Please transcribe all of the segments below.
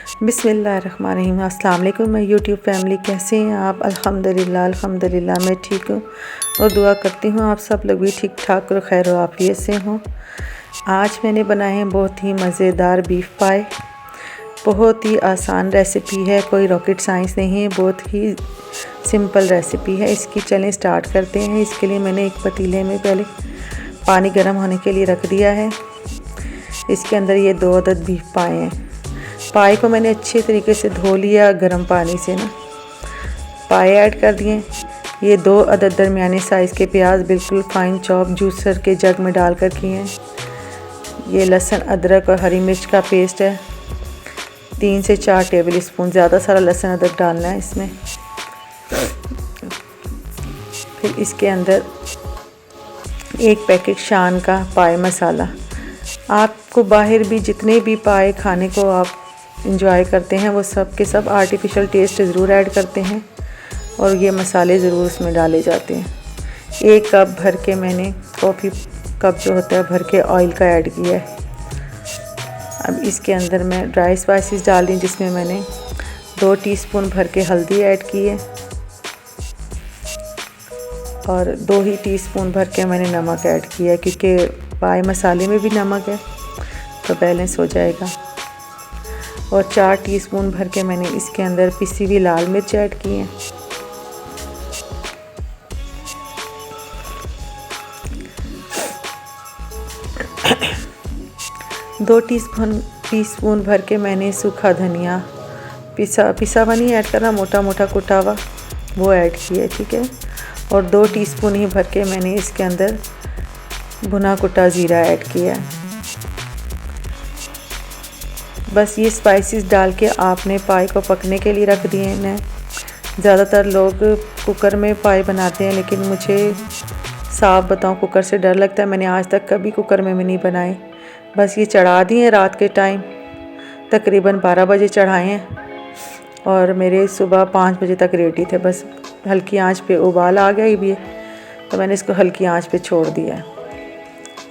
बिस्मिल्लाहिर्रहमानिर्रहीम। अस्सलाम वालेकुम मैं यूट्यूब फैमिली, कैसे हैं आप? अल्हम्दुलिल्लाह मैं ठीक हूँ और दुआ करती हूँ आप सब लोग भी ठीक ठाक और खैर आफियत से हों। आज मैंने बनाए हैं बहुत ही मज़ेदार बीफ पाए। बहुत ही आसान रेसिपी है, कोई रॉकेट साइंस नहीं है, बहुत ही सिंपल रेसिपी है। इसकी चलें स्टार्ट करते हैं। इसके लिए मैंने एक पतीले में पहले पानी गर्म होने के लिए रख दिया है। इसके अंदर ये 2 अदद बीफ पाए हैं। पाए को मैंने अच्छे तरीके से धो लिया गर्म पानी से ना। पाए ऐड कर दिए। ये 2 अदद दरमियाने साइज़ के प्याज बिल्कुल फाइन चॉप जूसर के जग में डाल कर किए हैं। ये लहसुन अदरक और हरी मिर्च का पेस्ट है। 3 से 4 टेबल स्पून, ज़्यादा सारा लहसुन अदरक डालना है इसमें। फिर इसके अंदर 1 पैकेट शान का पाए मसाला। आपको बाहर भी जितने भी पाए खाने को आप इंजॉय करते हैं वो सब के सब आर्टिफिशियल टेस्ट ज़रूर ऐड करते हैं और ये मसाले ज़रूर उसमें डाले जाते हैं। 1 कप भर के मैंने कॉफ़ी कप जो होता है भर के ऑयल का ऐड किया है। अब इसके अंदर मैं ड्राई स्पाइसेस डाल दी, जिसमें मैंने 2 टीस्पून भर के हल्दी ऐड की है और 2 ही टीस्पून भर के मैंने नमक ऐड किया है, क्योंकि पाए मसाले में भी नमक है तो बैलेंस हो जाएगा। और 4 टीस्पून भर के मैंने इसके अंदर पिसी हुई लाल मिर्च ऐड की है। दो टीस्पून भर के मैंने सूखा धनिया पिसा हुआ नहीं ऐड करना, मोटा मोटा कुटा हुआ वो ऐड किया है, ठीक है। और 2 टीस्पून ही भर के मैंने इसके अंदर भुना कुटा ज़ीरा ऐड किया है। बस ये स्पाइसेस डाल के आपने पाए को पकने के लिए रख दिए हैं। ज़्यादातर लोग कुकर में पाए बनाते हैं, लेकिन मुझे साफ बताऊं कुकर से डर लगता है। मैंने आज तक कभी कुकर में नहीं बनाए। बस ये चढ़ा दिए रात के टाइम, तकरीबन 12 बजे चढ़ाए हैं और मेरे सुबह 5 बजे तक रेडी थे। बस हल्की आंच पे उबाल आ गई भी है तो मैंने इसको हल्की आंच पे छोड़ दिया है।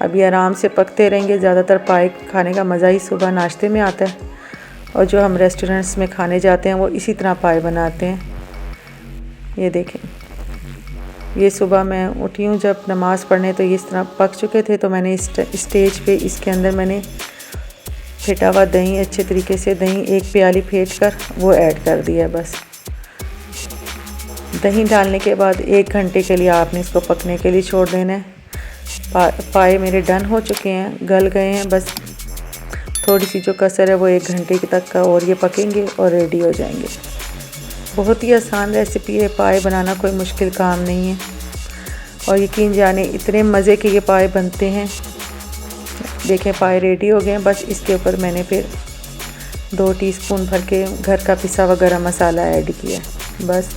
अभी आराम से पकते रहेंगे। ज़्यादातर पाए खाने का मज़ा ही सुबह नाश्ते में आता है और जो हम रेस्टोरेंट्स में खाने जाते हैं वो इसी तरह पाए बनाते हैं। ये देखें, ये सुबह मैं उठी हूँ जब नमाज़ पढ़ने तो ये इस तरह पक चुके थे। तो मैंने इस स्टेज पे इसके अंदर मैंने फेटा हुआ दही, अच्छे तरीके से दही 1 प्याली फेंट कर वो ऐड कर दिया। बस दही डालने के बाद 1 घंटे के लिए आपने इसको पकने के लिए छोड़ देना है। पाए मेरे डन हो चुके हैं, गल गए हैं। बस थोड़ी सी जो कसर है वो 1 घंटे तक का और ये पकेंगे और रेडी हो जाएंगे। बहुत ही आसान रेसिपी है, पाए बनाना कोई मुश्किल काम नहीं है और यकीन जाने इतने मज़े के ये पाए बनते हैं। देखें पाए रेडी हो गए हैं। बस इसके ऊपर मैंने फिर 2 टीस्पून भर के घर का पिसा हुआ गरम मसाला ऐड किया। बस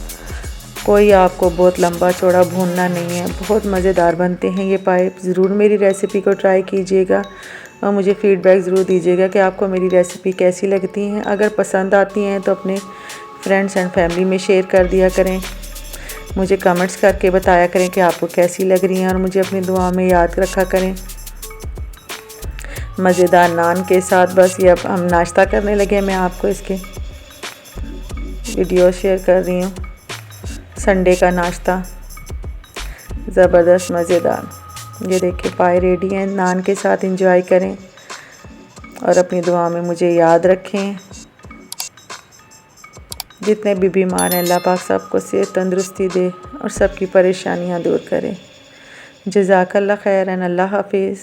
कोई आपको बहुत लंबा चौड़ा भूनना नहीं है, बहुत मज़ेदार बनते हैं ये पाए। ज़रूर मेरी रेसिपी को ट्राई कीजिएगा और मुझे फ़ीडबैक ज़रूर दीजिएगा कि आपको मेरी रेसिपी कैसी लगती हैं। अगर पसंद आती हैं तो अपने फ्रेंड्स एंड फैमिली में शेयर कर दिया करें। मुझे कमेंट्स करके बताया करें कि आपको कैसी लग रही हैं और मुझे अपनी दुआ में याद रखा करें। मज़ेदार नान के साथ बस ये अब हम नाश्ता करने लगे। मैं आपको इसके वीडियो शेयर कर रही हूँ। संडे का नाश्ता ज़बरदस्त मज़ेदार। ये देखिए पाए रेडी हैं, नान के साथ एंजॉय करें और अपनी दुआ में मुझे याद रखें। जितने भी बीमार हैं अल्लाह पाक सबको सेहत तंदुरुस्ती दे और सबकी परेशानियां दूर करे। जज़ाकल्लाह खैरन। अल्लाह हाफिज़।